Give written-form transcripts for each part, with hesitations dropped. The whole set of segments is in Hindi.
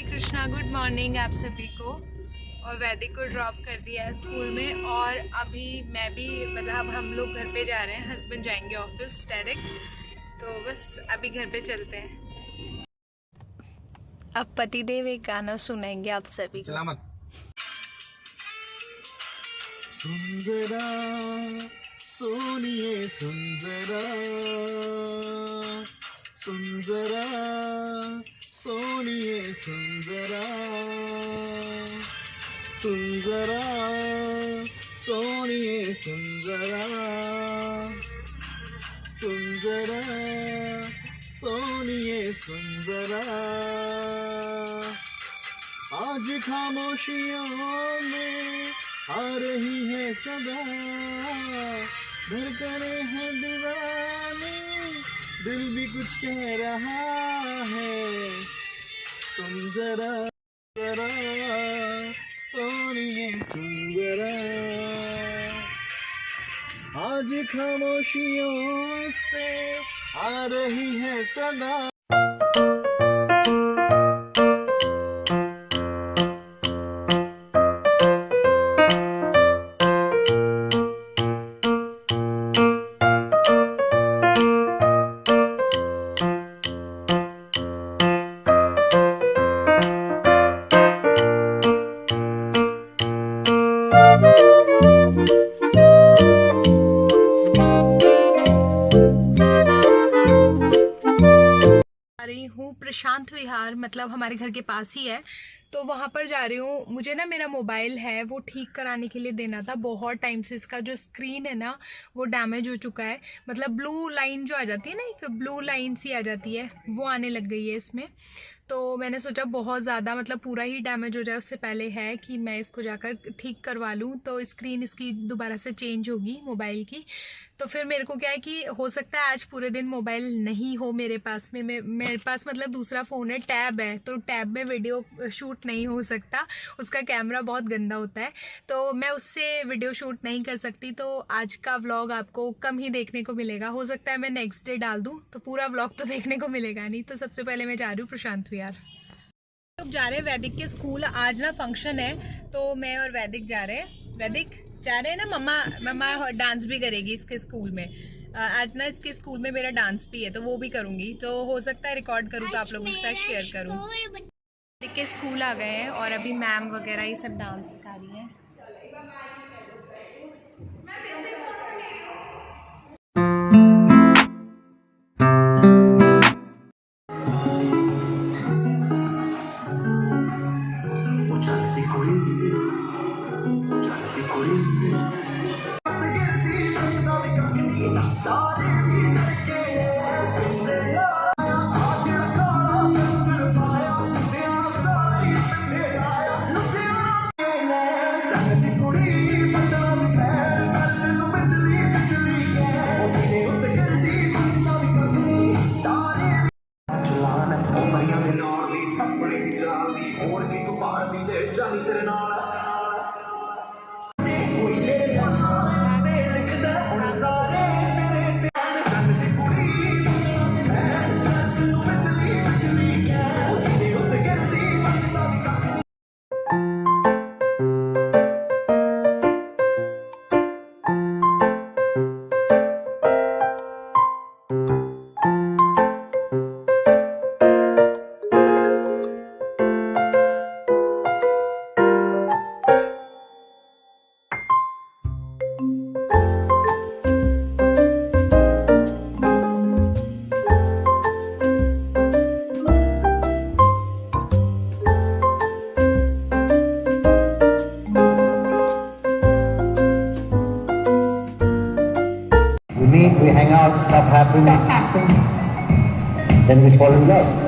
कृष्णा, गुड मॉर्निंग आप सभी को। और वैदिक को ड्रॉप कर दिया है स्कूल में और अभी मैं भी मतलब हम लोग घर पे जा रहे हैं। हस्बैंड जाएंगे ऑफिस डायरेक्ट, तो बस अभी घर पे चलते हैं। अब पतिदेव एक गाना सुनाएंगे आप सभी को। सुंदरा सोनिए सुंदरा, सुंदरा सोनिए सुंदरा, सुंदरा सोनिए सुंदरा, सुंदरा सोनिए सुंदरा। आज खामोशियों में आ रही है सदा, धड़कने हैं दीवानी, दिल भी कुछ कह रहा है। सुंदरा सुंदरा सोनिए सुंदरा, आज खामोशियों से आ रही है सदा। हूँ प्रशांत विहार, मतलब हमारे घर के पास ही है, तो वहाँ पर जा रही हूँ। मुझे ना मेरा मोबाइल है वो ठीक कराने के लिए देना था। बहुत टाइम से इसका जो स्क्रीन है ना वो डैमेज हो चुका है। मतलब ब्लू लाइन जो आ जाती है ना, एक ब्लू लाइन सी आ जाती है, वो आने लग गई है इसमें। तो मैंने सोचा बहुत ज़्यादा मतलब पूरा ही डैमेज हो जाए उससे पहले है कि मैं इसको जाकर ठीक करवा लूँ। तो स्क्रीन इसकी दोबारा से चेंज होगी मोबाइल की। तो फिर मेरे को क्या है कि हो सकता है आज पूरे दिन मोबाइल नहीं हो मेरे पास में। मेरे पास मतलब दूसरा फ़ोन है, टैब है, तो टैब में वीडियो शूट नहीं हो सकता, उसका कैमरा बहुत गंदा होता है, तो मैं उससे वीडियो शूट नहीं कर सकती। तो आज का व्लॉग आपको कम ही देखने को मिलेगा। हो सकता है मैं नेक्स्ट डे डाल दूँ, तो पूरा व्लॉग तो देखने को मिलेगा नहीं। तो सबसे पहले मैं जा रही हूँ प्रशांत विहार। लोग जा रहे हैं वैदिक के स्कूल, आज ना फंक्शन है, तो मैं और वैदिक जा रहे हैं। वैदिक जा रहे हैं ना, मम्मा डांस भी करेगी इसके स्कूल में। आज ना इसके स्कूल में मेरा डांस भी है, तो वो भी करूंगी। तो हो सकता है रिकॉर्ड करूँ तो आप लोगों के साथ शेयर करूँ। वैदिक के स्कूल आ गए हैं और अभी मैम वगैरह ये सब डांस सिखा रही हैं। We hang out, stuff happens, then we fall in love.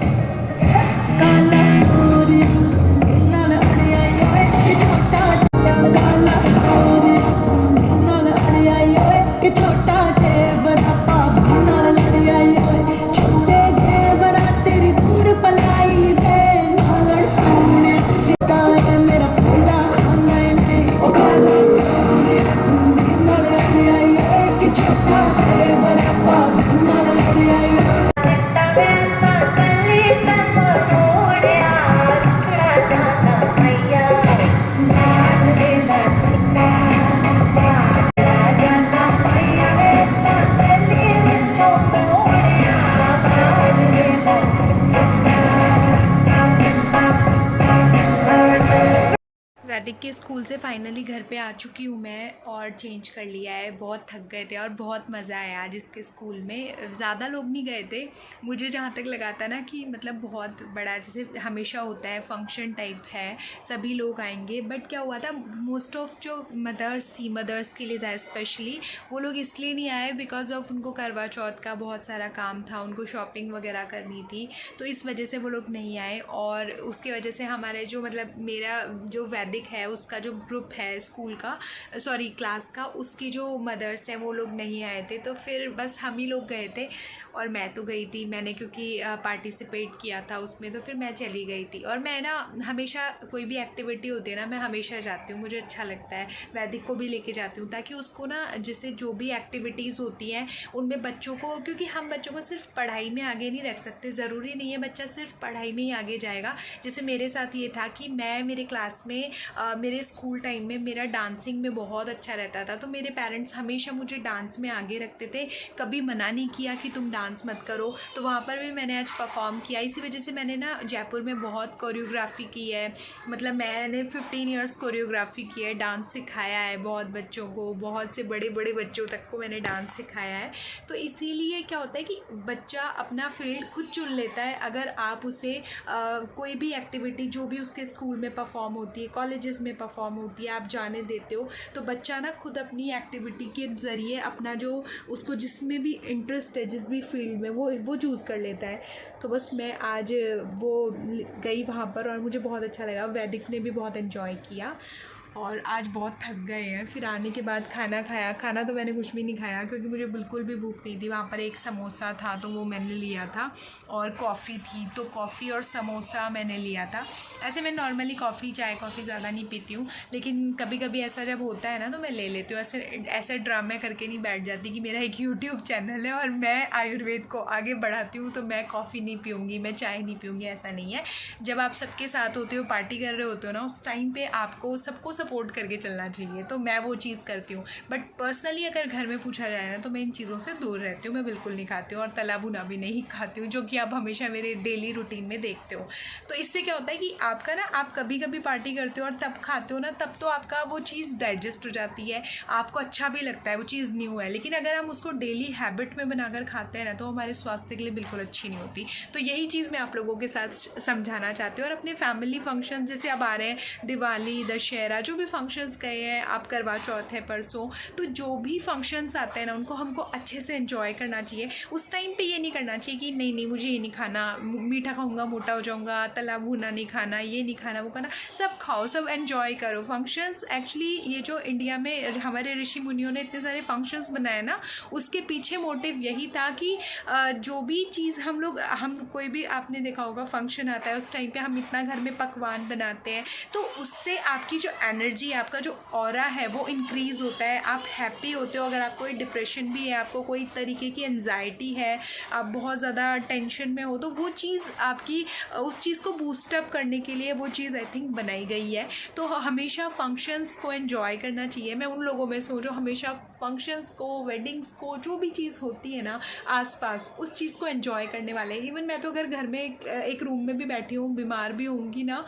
वैदिक के स्कूल से फाइनली घर पे आ चुकी हूँ मैं और चेंज कर लिया है। बहुत थक गए थे और बहुत मज़ा आया आज इसके स्कूल में। ज़्यादा लोग नहीं गए थे, मुझे जहाँ तक लगा था ना कि मतलब बहुत बड़ा जैसे हमेशा होता है फंक्शन टाइप है, सभी लोग आएंगे। बट क्या हुआ था, मोस्ट ऑफ जो मदर्स थी, मदर्स के लिए था स्पेशली, वो लोग इसलिए नहीं आए बिकॉज ऑफ उनको करवा चौथ का बहुत सारा काम था, उनको शॉपिंग वगैरह करनी थी, तो इस वजह से वो लोग नहीं आए। और उसके वजह से हमारे जो मतलब मेरा जो वैदिक है उसका जो ग्रुप है स्कूल का, सॉरी क्लास का, उसकी जो मदर्स हैं वो लोग नहीं आए थे। तो फिर बस हम ही लोग गए थे और मैं तो गई थी, मैंने क्योंकि पार्टिसिपेट किया था उसमें, तो फिर मैं चली गई थी। और मैं ना हमेशा कोई भी एक्टिविटी होती है ना, मैं हमेशा जाती हूँ, मुझे अच्छा लगता है। वैदिक को भी लेके जाती हूँ ताकि उसको ना जैसे जो भी एक्टिविटीज़ होती हैं उनमें बच्चों को, क्योंकि हम बच्चों को सिर्फ पढ़ाई में आगे नहीं रख सकते, ज़रूरी नहीं है बच्चा सिर्फ पढ़ाई में ही आगे जाएगा। जैसे मेरे साथ ये था कि मैं मेरे क्लास में मेरे स्कूल टाइम में मेरा डांसिंग में बहुत अच्छा रहता था, तो मेरे पेरेंट्स हमेशा मुझे डांस में आगे रखते थे, कभी मना नहीं किया कि तुम डांस मत करो। तो वहाँ पर भी मैंने आज परफॉर्म किया। इसी वजह से मैंने ना जयपुर में बहुत कोरियोग्राफी की है, मतलब मैंने 15 इयर्स कोरियोग्राफी की है, डांस सिखाया है बहुत बच्चों को, बहुत से बड़े बड़े बच्चों तक को मैंने डांस सिखाया है। तो इसीलिए क्या होता है कि बच्चा अपना फील्ड खुद चुन लेता है। अगर आप उसे कोई भी एक्टिविटी जो भी उसके स्कूल में परफॉर्म होती है, कॉलेजेस में परफॉर्म होती है, आप जाने देते हो, तो बच्चा ना खुद अपनी एक्टिविटी के ज़रिए अपना जो उसको जिसमें भी इंटरेस्ट है, जिस भी फील्ड में, वो चूज़ कर लेता है। तो बस मैं आज वो गई वहाँ पर और मुझे बहुत अच्छा लगा। वैदिक ने भी बहुत एंजॉय किया और आज बहुत थक गए हैं। फिर आने के बाद खाना खाया, खाना तो मैंने कुछ भी नहीं खाया क्योंकि मुझे बिल्कुल भी भूख नहीं थी। वहाँ पर एक समोसा था तो वो मैंने लिया था और कॉफ़ी थी, तो कॉफ़ी और समोसा मैंने लिया था। ऐसे मैं नॉर्मली चाय कॉफ़ी ज़्यादा नहीं पीती हूँ, लेकिन कभी कभी ऐसा जब होता है ना तो मैं ले लेती हूँ। ऐसे ड्रामे करके नहीं बैठ जाती कि मेरा एक यूट्यूब चैनल है और मैं आयुर्वेद को आगे बढ़ाती हूँ तो मैं कॉफ़ी नहीं पीऊँगी, मैं चाय नहीं पीऊँगी, ऐसा नहीं है। जब आप सबके साथ होते हो, पार्टी कर रहे होते हो ना, उस टाइम पे आपको सबको सपोर्ट करके चलना चाहिए, तो मैं वो चीज़ करती हूँ। बट पर्सनली अगर घर में पूछा जाए ना तो मैं इन चीज़ों से दूर रहती हूँ, मैं बिल्कुल नहीं खाती हूँ और तला भुना भी नहीं खाती हूँ, जो कि आप हमेशा मेरे डेली रूटीन में देखते हो। तो इससे क्या होता है कि आपका ना, आप कभी कभी पार्टी करते हो और तब खाते हो ना, तब तो आपका वो चीज़ डाइजेस्ट हो जाती है, आपको अच्छा भी लगता है, वो चीज़ न्यू है। लेकिन अगर हम उसको डेली हैबिट में बनाकर खाते हैं ना तो हमारे स्वास्थ्य के लिए बिल्कुल अच्छी नहीं होती। तो यही चीज़ मैं आप लोगों के साथ समझाना चाहती हूँ। और अपने फैमिली फंक्शन जैसे अब आ रहे हैं, दिवाली, दशहरा, जो भी फंक्शंस गए हैं, आप करवा चौथ है परसों, तो जो भी फंक्शंस आते हैं ना उनको हमको अच्छे से एंजॉय करना चाहिए। उस टाइम पे ये नहीं करना चाहिए कि नहीं मुझे ये नहीं खाना, मीठा खाऊंगा मोटा हो जाऊंगा, तला भुना नहीं खाना, ये नहीं खाना, वो खाना। सब खाओ, सब एंजॉय करो फंक्शंस। एक्चुअली ये जो इंडिया में हमारे ऋषि मुनियों ने इतने सारे फंक्शंस बनाए ना, उसके पीछे मोटिव यही था कि जो भी चीज़ हम कोई भी, आपने देखा होगा फंक्शन आता है उस टाइम पे हम इतना घर में पकवान बनाते हैं, तो उससे आपकी जो एनर्जी, आपका जो ऑरा है वो इंक्रीज़ होता है, आप हैप्पी होते हो। अगर आपको कोई डिप्रेशन भी है, आपको कोई तरीके की एंजाइटी है, आप बहुत ज़्यादा टेंशन में हो, तो वो चीज़ आपकी, उस चीज़ को बूस्टअप करने के लिए वो चीज़ आई थिंक बनाई गई है। तो हमेशा फंक्शंस को एंजॉय करना चाहिए। मैं उन लोगों में से हूँ जो हमेशा फंक्शंस को, वेडिंग्स को, जो भी चीज़ होती है ना आसपास, उस चीज़ को एंजॉय करने वाले। इवन मैं तो अगर घर में एक रूम में भी बैठी हूँ, बीमार भी होंगी ना,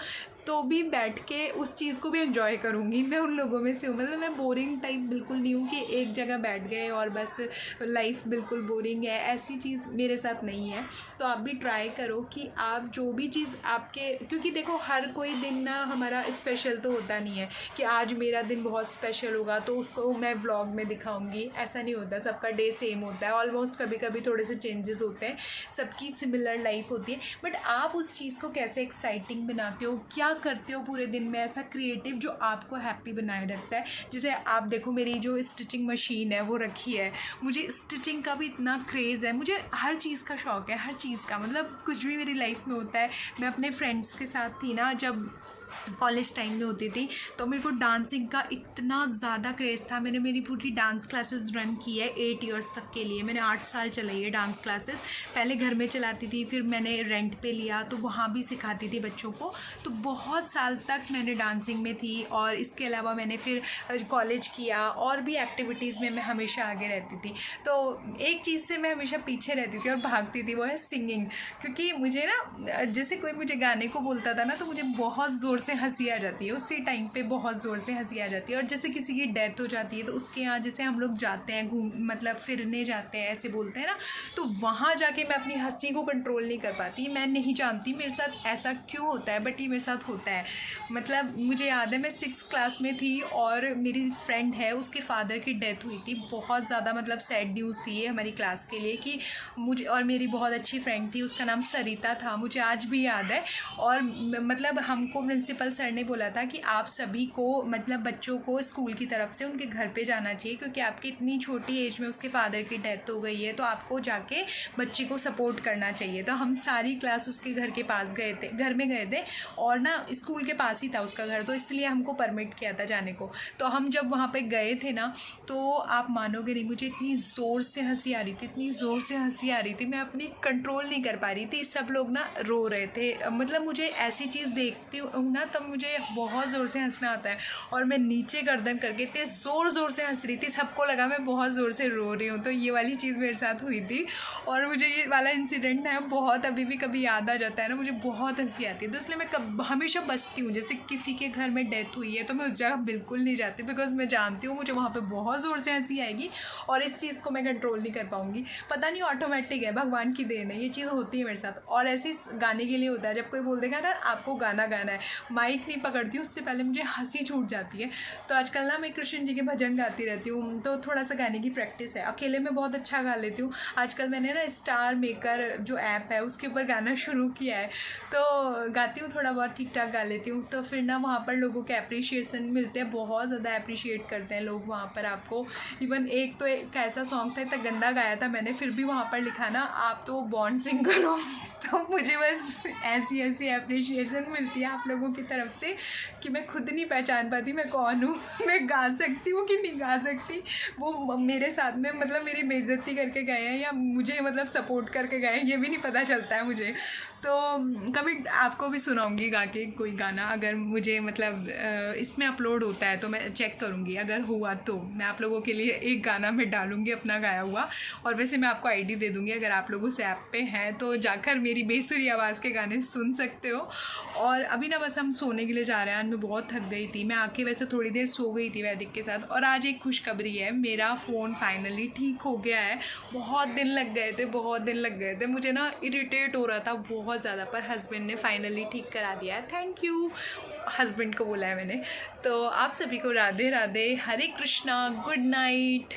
तो भी बैठ के उस चीज़ को भी एंजॉय करूँगी। मैं उन लोगों में से हूँ, मतलब मैं बोरिंग टाइप बिल्कुल नहीं हूँ कि एक जगह बैठ गए और बस लाइफ बिल्कुल बोरिंग है, ऐसी चीज़ मेरे साथ नहीं है। तो आप भी ट्राई करो कि आप जो भी चीज़ आपके, क्योंकि देखो हर कोई दिन ना हमारा स्पेशल तो होता नहीं है कि आज मेरा दिन बहुत स्पेशल होगा तो उसको मैं व्लॉग में दिखाऊंगी, ऐसा नहीं होता। सबका डे सेम होता है ऑलमोस्ट, कभी कभी थोड़े से चेंजेस होते हैं, सबकी सिमिलर लाइफ होती है। बट आप उस चीज़ को कैसे एक्साइटिंग बनाते हो, क्या करते हो पूरे दिन में ऐसा क्रिएटिव जो आपको हैप्पी बनाए रखता है। जैसे आप देखो मेरी जो स्टिचिंग मशीन है वो रखी है, मुझे स्टिचिंग का भी इतना क्रेज़ है, मुझे हर चीज़ का शौक़ है, हर चीज़ का, मतलब कुछ भी मेरी लाइफ में होता है। मैं अपने फ्रेंड्स के साथ थी ना, जब कॉलेज टाइम में होती थी, तो मेरे को डांसिंग का इतना ज़्यादा क्रेज़ था। मैंने मेरी पूरी डांस क्लासेस रन की है 8 इयर्स तक के लिए। मैंने 8 साल चलाई है डांस क्लासेस। पहले घर में चलाती थी, फिर मैंने रेंट पे लिया तो वहाँ भी सिखाती थी बच्चों को। तो बहुत साल तक मैंने डांसिंग में थी और इसके अलावा मैंने फिर कॉलेज किया और भी एक्टिविटीज़ में मैं हमेशा आगे रहती थी। तो एक चीज़ से मैं हमेशा पीछे रहती थी और भागती थी, वो है सिंगिंग। क्योंकि मुझे ना, जैसे कोई मुझे गाने को बोलता था ना तो मुझे बहुत ज़ोर से हंसी आ जाती है, उसी टाइम पे बहुत ज़ोर से हंसी आ जाती है। और जैसे किसी की डेथ हो जाती है तो उसके यहाँ जैसे हम लोग जाते हैं घूम मतलब फिरने जाते हैं ऐसे बोलते हैं ना, तो वहाँ जाके मैं अपनी हंसी को कंट्रोल नहीं कर पाती। मैं नहीं जानती मेरे साथ ऐसा क्यों होता है, बट ये मेरे साथ होता है। मतलब मुझे याद है मैं 6th क्लास में थी और मेरी फ्रेंड है, उसके फादर की डेथ हुई थी। बहुत ज़्यादा मतलब सैड न्यूज़ थी ये हमारी क्लास के लिए कि मुझे, और मेरी बहुत अच्छी फ्रेंड थी, उसका नाम सरिता था, मुझे आज भी याद है। और मतलब हमको प्रिंसिपल सर ने बोला था कि आप सभी को मतलब बच्चों को स्कूल की तरफ से उनके घर पे जाना चाहिए, क्योंकि आपकी इतनी छोटी एज में उसके फादर की डेथ हो गई है, तो आपको जाके बच्चे को सपोर्ट करना चाहिए। तो हम सारी क्लास उसके घर के पास गए थे, घर में गए थे, और ना स्कूल के पास ही था उसका घर, तो इसलिए हमको परमिट किया था जाने को। तो हम जब वहाँ पे गए थे ना, तो आप मानोगे नहीं, मुझे इतनी ज़ोर से हंसी आ रही थी, इतनी ज़ोर से हंसी आ रही थी, मैं अपनी कंट्रोल नहीं कर पा रही थी। सब लोग ना रो रहे थे। मतलब मुझे ऐसी चीज़ देखती हूँ ना तब मुझे बहुत ज़ोर से हंसना आता है, और मैं नीचे गर्दन करके इतने ज़ोर से हंस रही थी, सबको लगा मैं बहुत ज़ोर से रो रही हूँ। तो ये वाली चीज़ मेरे साथ हुई थी, और मुझे ये वाला इंसिडेंट है बहुत अभी भी कभी याद आ जाता है ना, मुझे बहुत हंसी आती है। तो इसलिए मैं हमेशा बचती हूँ। जैसे किसी के घर में डेथ हुई है तो मैं उस जगह बिल्कुल नहीं जाती, बिकॉज मैं जानती हूँ मुझे वहाँ पे बहुत ज़ोर से हंसी आएगी, और इस चीज़ को मैं कंट्रोल नहीं कर पाऊँगी। पता नहीं ऑटोमेटिक है, भगवान की देन है, ये चीज़ होती है मेरे साथ। और ऐसे गाने के लिए होता है, जब कोई बोल देगा ना आपको गाना गाना है, माइक नहीं पकड़ती हूँ उससे पहले मुझे हंसी छूट जाती है। तो आजकल ना मैं कृष्ण जी के भजन गाती रहती हूँ, तो थोड़ा सा गाने की प्रैक्टिस है। अकेले में बहुत अच्छा गा लेती हूँ। आजकल मैंने ना स्टार मेकर जो ऐप है उसके ऊपर गाना शुरू किया है, तो गाती हूँ, थोड़ा बहुत ठीक ठाक गा लेती हूँ। तो फिर ना वहाँ पर लोगों के अप्रिशिएशन मिलते हैं, बहुत ज़्यादा अप्रिशिएट करते हैं लोग वहाँ पर आपको। इवन एक तो एक ऐसा सॉन्ग था, इतना गंदा गाया था मैंने, फिर भी वहाँ पर लिखा ना आप तो बॉन्ड सिंगर हो। तो मुझे बस ऐसी ऐसी अप्रिशिएशन मिलती है आप लोगों की तरफ से कि मैं खुद नहीं पहचान पाती मैं कौन हूँ, मैं गा सकती हूँ कि नहीं गा सकती। वो मेरे साथ में मतलब मेरी बेइज्जती करके गए हैं या मुझे मतलब सपोर्ट करके गए हैं, ये भी नहीं पता चलता है मुझे। तो कभी आपको भी सुनाऊंगी गा के कोई गाना, अगर मुझे मतलब इसमें अपलोड होता है तो मैं चेक करूँगी, अगर हुआ तो मैं आप लोगों के लिए एक गाना मैं डालूँगी अपना गाया हुआ। और वैसे मैं आपको आईडी दे दूँगी, अगर आप लोग उस ऐप पे हैं तो जाकर मेरी बेसुरी आवाज़ के गाने सुन सकते हो। और अभी ना बस हम सोने के लिए जा रहे हैं, आज मैं बहुत थक गई थी, मैं आके वैसे थोड़ी देर सो गई थी वैदिक के साथ। और आज एक खुशखबरी है, मेरा फ़ोन फाइनली ठीक हो गया है। बहुत दिन लग गए थे, मुझे ना इरिटेट हो रहा था बहुत ज़्यादा, पर हस्बैंड ने फाइनली ठीक करा दिया है। थैंक यू, हस्बैंड को बोला है मैंने। तो आप सभी को राधे राधे, हरे कृष्णा, गुड नाइट।